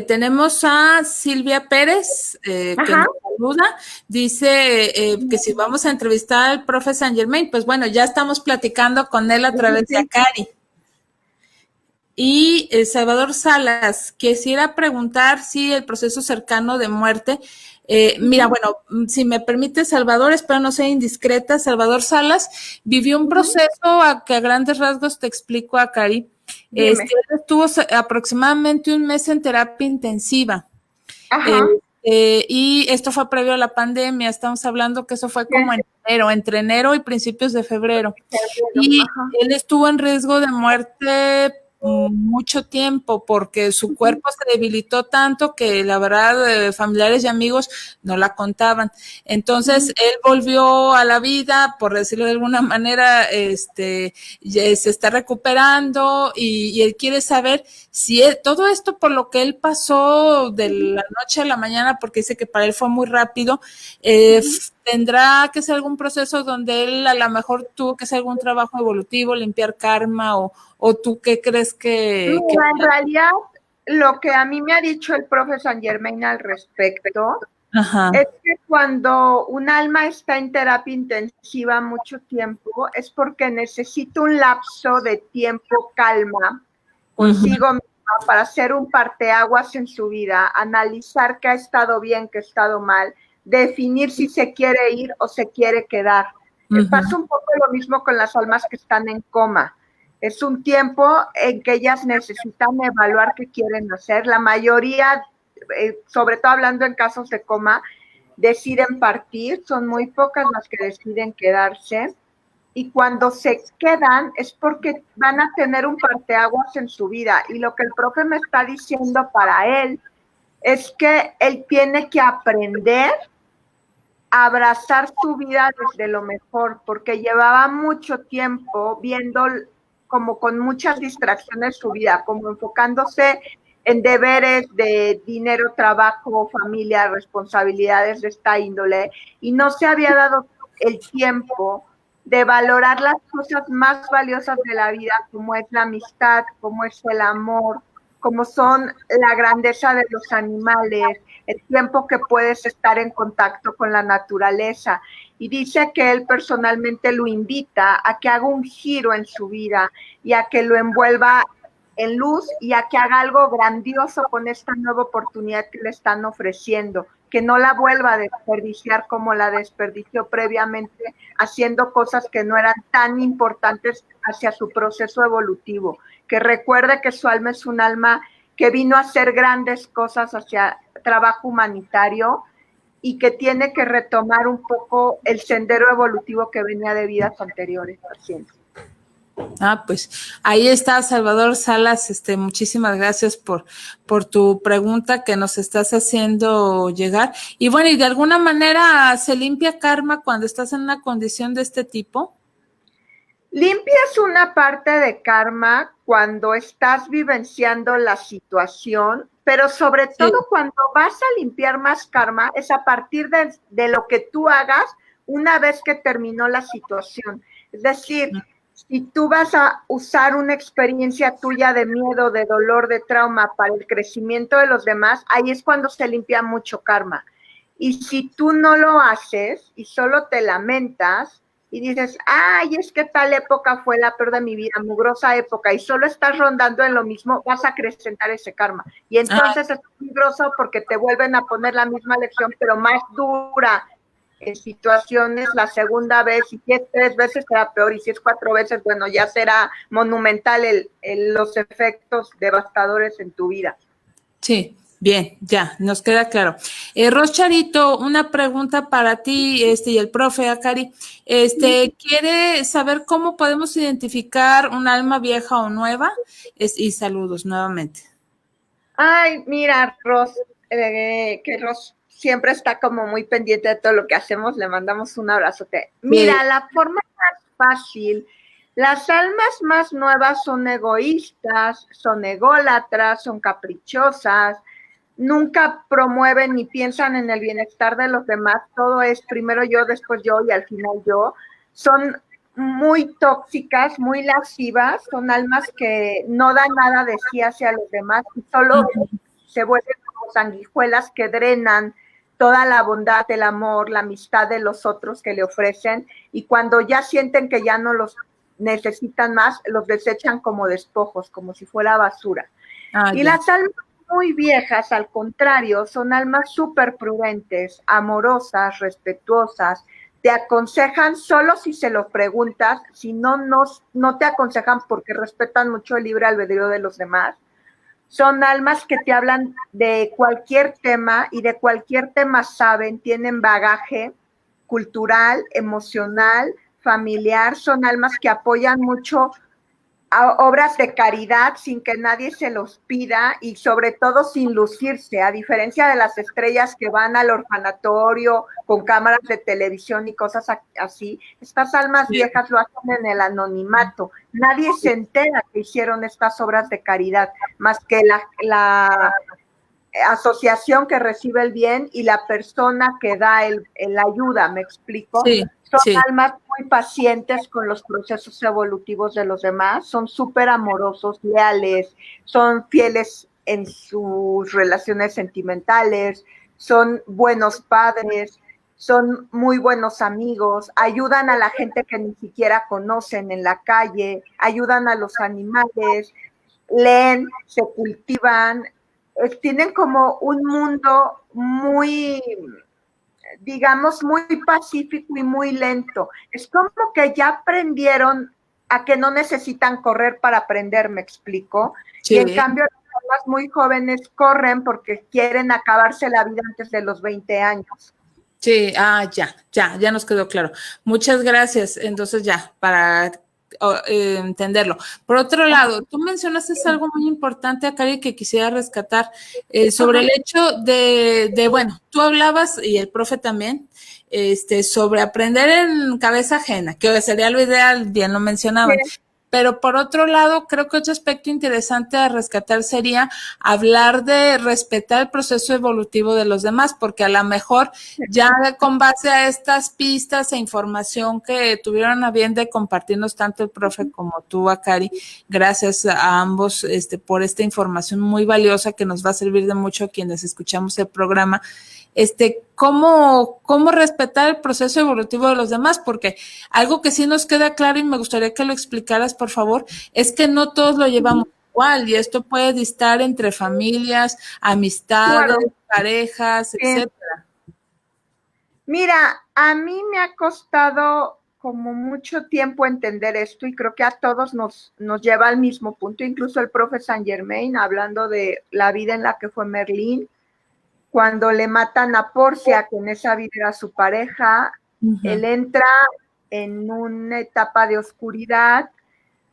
Tenemos a Silvia Pérez, que nos saluda. Dice que si vamos a entrevistar al profe Saint Germain, pues bueno, ya estamos platicando con él a través de Akari. Y Salvador Salas, quisiera preguntar si el proceso cercano de muerte, mira, bueno, si me permite, Salvador, espero no sea indiscreta, Salvador Salas vivió un proceso que a grandes rasgos te explico, Akari. Él estuvo aproximadamente un mes en terapia intensiva. Y esto fue previo a la pandemia, estamos hablando que eso fue como entre enero y principios de febrero. Y él estuvo en riesgo de muerte mucho tiempo porque su cuerpo se debilitó tanto que la verdad familiares y amigos no la contaban. Entonces él volvió a la vida, por decirlo de alguna manera, se está recuperando y él quiere saber si todo esto por lo que él pasó de la noche a la mañana, porque dice que para él fue muy rápido, tendrá que ser algún proceso donde él a lo mejor tuvo que hacer algún trabajo evolutivo, limpiar karma, o tú qué crees que... Mira, en realidad, lo que a mí me ha dicho el profe Saint Germain al respecto es que cuando un alma está en terapia intensiva mucho tiempo, es porque necesita un lapso de tiempo calma consigo misma para hacer un parteaguas en su vida, analizar qué ha estado bien, qué ha estado mal, definir si se quiere ir o se quiere quedar. Pasa un poco lo mismo con las almas que están en coma. Es un tiempo en que ellas necesitan evaluar qué quieren hacer. La mayoría, sobre todo hablando en casos de coma, deciden partir, son muy pocas las que deciden quedarse. Y cuando se quedan es porque van a tener un parteaguas en su vida. Y lo que el profe me está diciendo para él es que él tiene que aprender a abrazar su vida desde lo mejor, porque llevaba mucho tiempo viendo como con muchas distracciones su vida, como enfocándose en deberes de dinero, trabajo, familia, responsabilidades de esta índole, y no se había dado el tiempo de valorar las cosas más valiosas de la vida, como es la amistad, como es el amor, como son la grandeza de los animales, el tiempo que puedes estar en contacto con la naturaleza. Y dice que él personalmente lo invita a que haga un giro en su vida y a que lo envuelva en luz y a que haga algo grandioso con esta nueva oportunidad que le están ofreciendo, que no la vuelva a desperdiciar como la desperdició previamente, haciendo cosas que no eran tan importantes hacia su proceso evolutivo, que recuerde que su alma es un alma que vino a hacer grandes cosas hacia trabajo humanitario y que tiene que retomar un poco el sendero evolutivo que venía de vidas anteriores haciendo. Pues ahí está, Salvador Salas, muchísimas gracias por tu pregunta que nos estás haciendo llegar. Y bueno, ¿y de alguna manera se limpia karma cuando estás en una condición de este tipo? Limpias una parte de karma cuando estás vivenciando la situación, pero sobre todo cuando vas a limpiar más karma es a partir de lo que tú hagas una vez que terminó la situación. Es decir, si tú vas a usar una experiencia tuya de miedo, de dolor, de trauma para el crecimiento de los demás, ahí es cuando se limpia mucho karma. Y si tú no lo haces y solo te lamentas y dices, ay, es que tal época fue la peor de mi vida, mugrosa época, y solo estás rondando en lo mismo, vas a acrecentar ese karma. Y entonces es peligroso porque te vuelven a poner la misma lección, pero más dura. En situaciones, la segunda vez, y si es 3 veces será peor, y si es 4 veces, bueno, ya será monumental los efectos devastadores en tu vida. Sí, bien, ya, nos queda claro. Ros Charito, una pregunta para ti, y el profe Akari, quiere saber cómo podemos identificar un alma vieja o nueva, y saludos nuevamente. Ay, mira, Ros, que Ros siempre está como muy pendiente de todo lo que hacemos, le mandamos un abrazote. Mira, la forma más fácil, las almas más nuevas son egoístas, son ególatras, son caprichosas, nunca promueven ni piensan en el bienestar de los demás, todo es primero yo, después yo y al final yo. Son muy tóxicas, muy lascivas, son almas que no dan nada de sí hacia los demás y solo se vuelven como sanguijuelas que drenan toda la bondad, el amor, la amistad de los otros que le ofrecen, y cuando ya sienten que ya no los necesitan más, los desechan como despojos, como si fuera basura. Y las almas muy viejas, al contrario, son almas súper prudentes, amorosas, respetuosas, te aconsejan solo si se lo preguntas, si no, no te aconsejan porque respetan mucho el libre albedrío de los demás. Son almas que te hablan de cualquier tema y de cualquier tema saben, tienen bagaje cultural, emocional, familiar, son almas que apoyan mucho a obras de caridad sin que nadie se los pida y sobre todo sin lucirse, a diferencia de las estrellas que van al orfanatorio con cámaras de televisión y cosas así. Estas almas viejas lo hacen en el anonimato, nadie se entera que hicieron estas obras de caridad, más que la asociación que recibe el bien y la persona que da la ayuda, ¿me explico? Sí, son almas muy pacientes con los procesos evolutivos de los demás, son súper amorosos, leales, son fieles en sus relaciones sentimentales, son buenos padres, son muy buenos amigos, ayudan a la gente que ni siquiera conocen en la calle, ayudan a los animales, leen, se cultivan, tienen como un mundo muy, digamos, muy pacífico y muy lento. Es como que ya aprendieron a que no necesitan correr para aprender, ¿me explico? Sí. Y en cambio, las personas muy jóvenes corren porque quieren acabarse la vida antes de los 20 años. Sí, ya nos quedó claro. Muchas gracias. Entonces para entenderlo. Por otro lado, tú mencionaste algo muy importante, Akari, que quisiera rescatar sobre el hecho de, bueno, tú hablabas y el profe también, sobre aprender en cabeza ajena, que sería lo ideal, bien lo mencionaban. Sí. Pero por otro lado, creo que otro aspecto interesante a rescatar sería hablar de respetar el proceso evolutivo de los demás, porque a lo mejor ya con base a estas pistas e información que tuvieron a bien de compartirnos tanto el profe como tú, Akari, gracias a ambos por esta información muy valiosa que nos va a servir de mucho a quienes escuchamos el programa. ¿Cómo respetar el proceso evolutivo de los demás? Porque algo que sí nos queda claro y me gustaría que lo explicaras, por favor, es que no todos lo llevamos igual y esto puede distar entre familias, amistades, parejas, etcétera. Mira, a mí me ha costado como mucho tiempo entender esto y creo que a todos nos lleva al mismo punto, incluso el profe Saint Germain, hablando de la vida en la que fue Merlín, cuando le matan a Porcia, que en esa vida era su pareja, él entra en una etapa de oscuridad,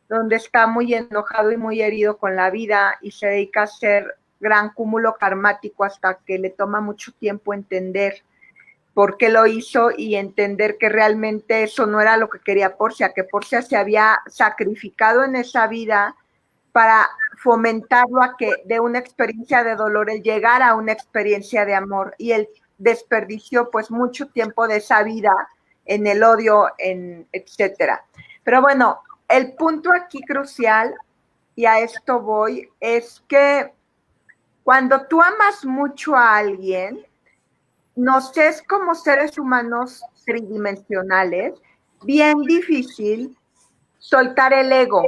donde está muy enojado y muy herido con la vida y se dedica a hacer gran cúmulo karmático hasta que le toma mucho tiempo entender por qué lo hizo y entender que realmente eso no era lo que quería Porcia, que Porcia se había sacrificado en esa vida para fomentarlo a que de una experiencia de dolor él llegara a una experiencia de amor, y él desperdició pues mucho tiempo de esa vida en el odio, etcétera. Pero bueno, el punto aquí crucial, y a esto voy, es que cuando tú amas mucho a alguien, nos es como seres humanos tridimensionales, bien difícil soltar el ego.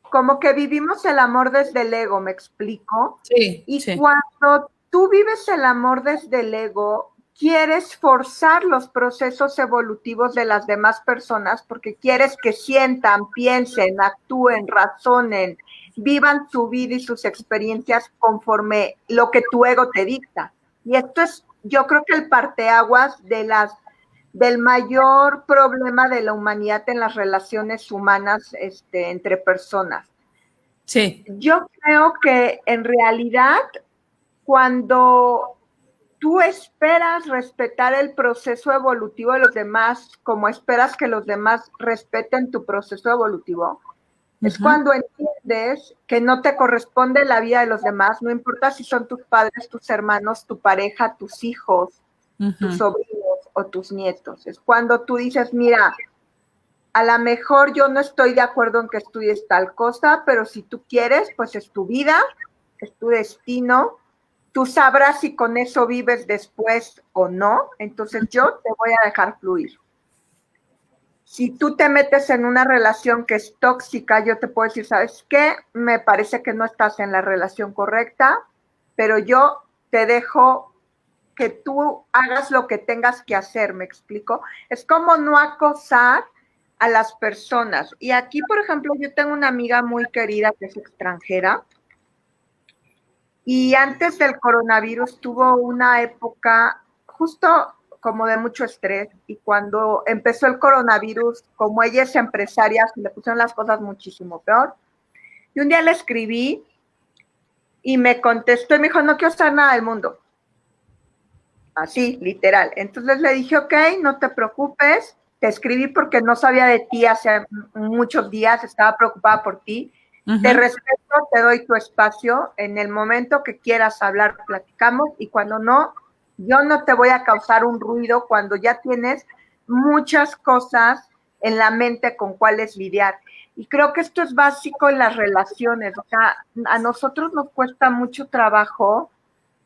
Como que vivimos el amor desde el ego, ¿me explico? Sí. Y cuando tú vives el amor desde el ego, quieres forzar los procesos evolutivos de las demás personas porque quieres que sientan, piensen, actúen, razonen, vivan su vida y sus experiencias conforme lo que tu ego te dicta. Y esto es, yo creo que el parteaguas del mayor problema de la humanidad en las relaciones humanas entre personas. Sí. Yo creo que en realidad cuando tú esperas respetar el proceso evolutivo de los demás como esperas que los demás respeten tu proceso evolutivo, es cuando entiendes entiendes que no te corresponde la vida de los demás, no importa si son tus padres, tus hermanos, tu pareja, tus hijos, tus sobrinos o tus nietos. Es cuando tú dices, mira, a lo mejor yo no estoy de acuerdo en que estudies tal cosa, pero si tú quieres, pues es tu vida, es tu destino, tú sabrás si con eso vives después o no, entonces yo te voy a dejar fluir. Si tú te metes en una relación que es tóxica, yo te puedo decir, ¿sabes qué? Me parece que no estás en la relación correcta, pero yo te dejo que tú hagas lo que tengas que hacer, ¿me explico? Es como no acosar a las personas. Y aquí, por ejemplo, yo tengo una amiga muy querida que es extranjera, y antes del coronavirus tuvo una época justo como de mucho estrés, y cuando empezó el coronavirus, como ella es empresaria, se le pusieron las cosas muchísimo peor. Y un día le escribí y me contestó y me dijo, no quiero saber nada del mundo. Así, literal. Entonces le dije, ok, no te preocupes, te escribí porque no sabía de ti hace muchos días, estaba preocupada por ti. Te respeto, te doy tu espacio, en el momento que quieras hablar, platicamos, y cuando no, yo no te voy a causar un ruido cuando ya tienes muchas cosas en la mente con cuáles lidiar. Y creo que esto es básico en las relaciones. O sea, a nosotros nos cuesta mucho trabajo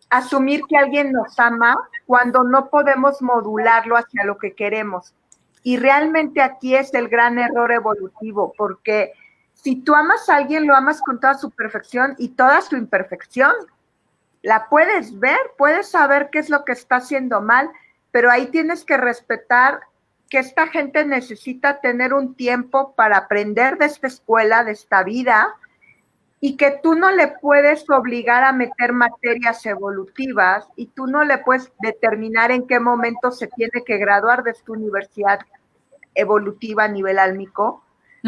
asumir que alguien nos ama cuando no podemos modularlo hacia lo que queremos. Y realmente aquí es el gran error evolutivo, porque si tú amas a alguien, lo amas con toda su perfección y toda su imperfección. La puedes ver, puedes saber qué es lo que está haciendo mal, pero ahí tienes que respetar que esta gente necesita tener un tiempo para aprender de esta escuela, de esta vida, y que tú no le puedes obligar a meter materias evolutivas y tú no le puedes determinar en qué momento se tiene que graduar de esta universidad evolutiva a nivel álmico,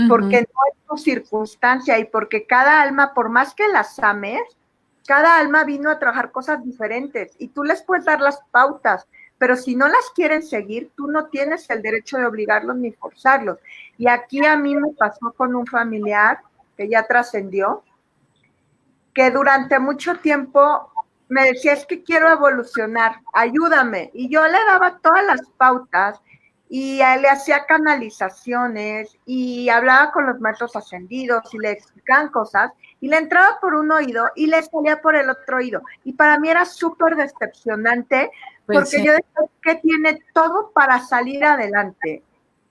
porque no es tu circunstancia y porque cada alma, por más que las ames, cada alma vino a trabajar cosas diferentes y tú les puedes dar las pautas, pero si no las quieren seguir, tú no tienes el derecho de obligarlos ni forzarlos. Y aquí a mí me pasó con un familiar que ya trascendió, que durante mucho tiempo me decía, es que quiero evolucionar, ayúdame. Y yo le daba todas las pautas y a él le hacía canalizaciones y hablaba con los maestros ascendidos y le explicaban cosas y le entraba por un oído y le salía por el otro oído. Y para mí era súper decepcionante porque yo decía que tiene todo para salir adelante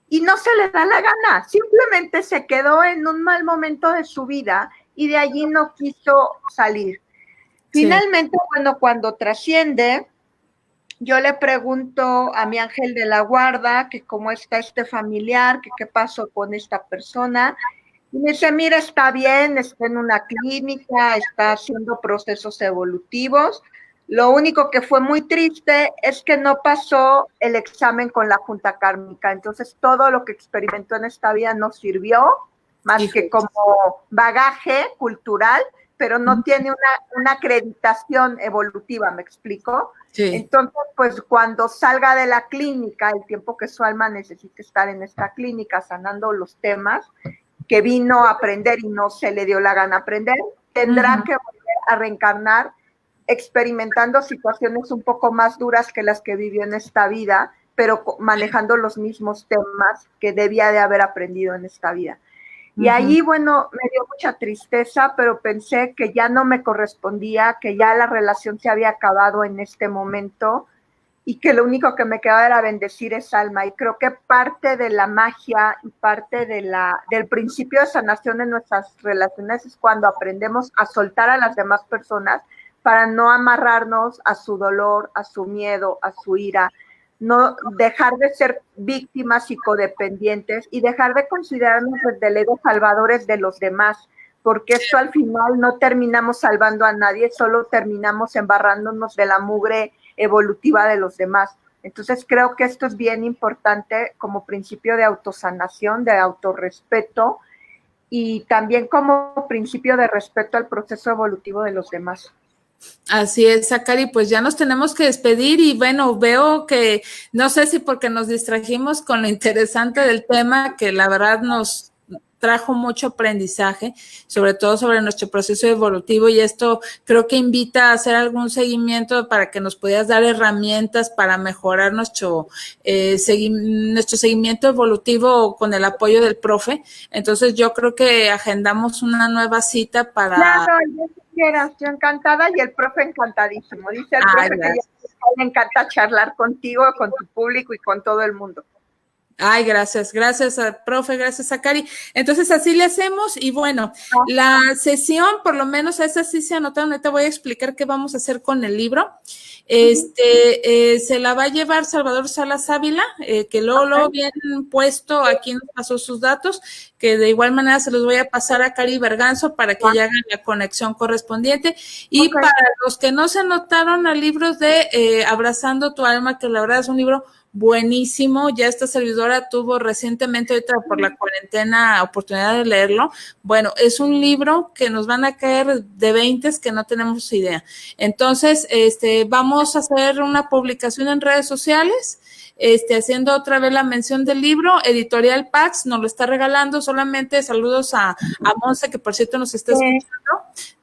y no se le da la gana, simplemente se quedó en un mal momento de su vida y de allí no quiso salir. Finalmente, bueno, cuando trasciende, yo le pregunto a mi ángel de la guarda que cómo está este familiar, que qué pasó con esta persona, y me dice, mira, está bien, está en una clínica, está haciendo procesos evolutivos, lo único que fue muy triste es que no pasó el examen con la junta kármica, entonces todo lo que experimentó en esta vida no sirvió, más que como bagaje cultural, pero no tiene una acreditación evolutiva, ¿me explico? Sí. Entonces, pues cuando salga de la clínica, el tiempo que su alma necesite estar en esta clínica sanando los temas que vino a aprender y no se le dio la gana aprender, tendrá que volver a reencarnar experimentando situaciones un poco más duras que las que vivió en esta vida, pero manejando los mismos temas que debía de haber aprendido en esta vida. Y ahí, bueno, me dio mucha tristeza, pero pensé que ya no me correspondía, que ya la relación se había acabado en este momento y que lo único que me quedaba era bendecir esa alma. Y creo que parte de la magia y parte del principio de sanación en nuestras relaciones es cuando aprendemos a soltar a las demás personas para no amarrarnos a su dolor, a su miedo, a su ira, no dejar de ser víctimas y codependientes y dejar de considerarnos desde el ego salvadores de los demás, porque esto al final no terminamos salvando a nadie, solo terminamos embarrándonos de la mugre evolutiva de los demás. Entonces creo que esto es bien importante como principio de autosanación, de autorrespeto y también como principio de respeto al proceso evolutivo de los demás. Así es, Zacari, pues ya nos tenemos que despedir y bueno, veo que, no sé si porque nos distrajimos con lo interesante del tema, que la verdad nos trajo mucho aprendizaje, sobre todo sobre nuestro proceso evolutivo, y esto creo que invita a hacer algún seguimiento para que nos pudieras dar herramientas para mejorar nuestro seguimiento evolutivo con el apoyo del profe. Entonces yo creo que agendamos una nueva cita para... Claro, yo encantada y el profe encantadísimo. Dice el profe que le encanta charlar contigo, con tu público y con todo el mundo. Ay, gracias al profe, gracias a Cari. Entonces así le hacemos y bueno, la sesión, por lo menos a esa sí se anotaron, ahorita voy a explicar qué vamos a hacer con el libro. Se la va a llevar Salvador Salas Ávila, que luego bien puesto, aquí nos pasó sus datos, que de igual manera se los voy a pasar a Cari Berganzo para que ya hagan la conexión correspondiente. Y para los que no se anotaron al libro de Abrazando tu alma, que la verdad es un libro buenísimo, ya esta servidora tuvo recientemente, ahorita por la cuarentena, oportunidad de leerlo. Bueno, es un libro que nos van a caer de 20 que no tenemos idea. Entonces, vamos a hacer una publicación en redes sociales, haciendo otra vez la mención del libro. Editorial Pax nos lo está regalando. Solamente saludos a Monse, que por cierto nos está escuchando.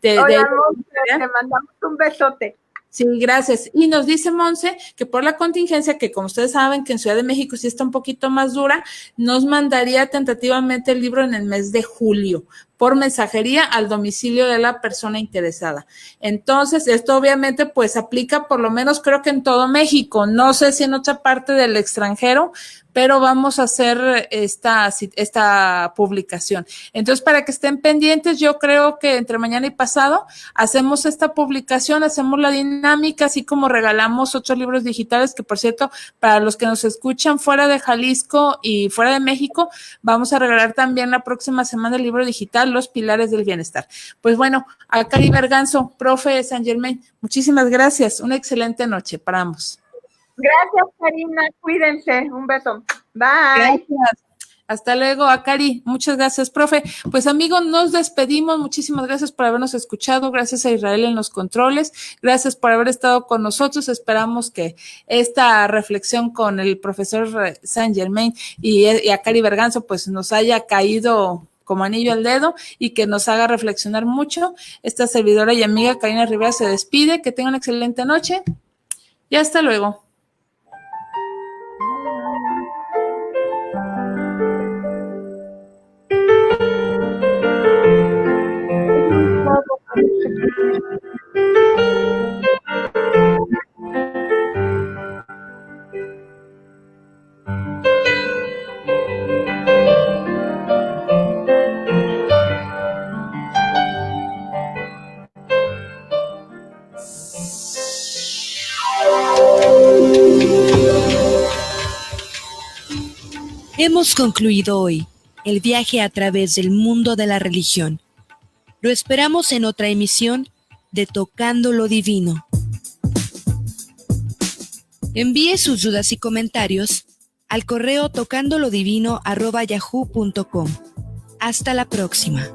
Hola, Monse, te mandamos un besote. Sí, gracias. Y nos dice Monse que por la contingencia, que como ustedes saben que en Ciudad de México sí está un poquito más dura, nos mandaría tentativamente el libro en el mes de julio por mensajería al domicilio de la persona interesada. Entonces, esto obviamente pues aplica por lo menos creo que en todo México, no sé si en otra parte del extranjero, pero vamos a hacer esta publicación. Entonces, para que estén pendientes, yo creo que entre mañana y pasado hacemos esta publicación, hacemos la dinámica, así como regalamos otros libros digitales, que por cierto, para los que nos escuchan fuera de Jalisco y fuera de México, vamos a regalar también la próxima semana el libro digital, Los Pilares del Bienestar. Pues bueno, a Cari Berganzo, profe de San Germain, muchísimas gracias. Una excelente noche para ambos. Gracias, Karina. Cuídense. Un beso. Bye. Gracias. Hasta luego, a Cari. Muchas gracias, profe. Pues, amigos, nos despedimos. Muchísimas gracias por habernos escuchado. Gracias a Israel en los controles. Gracias por haber estado con nosotros. Esperamos que esta reflexión con el profesor San Germain y a Cari Berganzo, pues, nos haya caído como anillo al dedo y que nos haga reflexionar mucho. Esta servidora y amiga Karina Rivera se despide. Que tengan una excelente noche y hasta luego. Hemos concluido hoy el viaje a través del mundo de la religión. Lo esperamos en otra emisión de Tocando lo Divino. Envíe sus dudas y comentarios al correo tocandolodivino@yahoo.com. Hasta la próxima.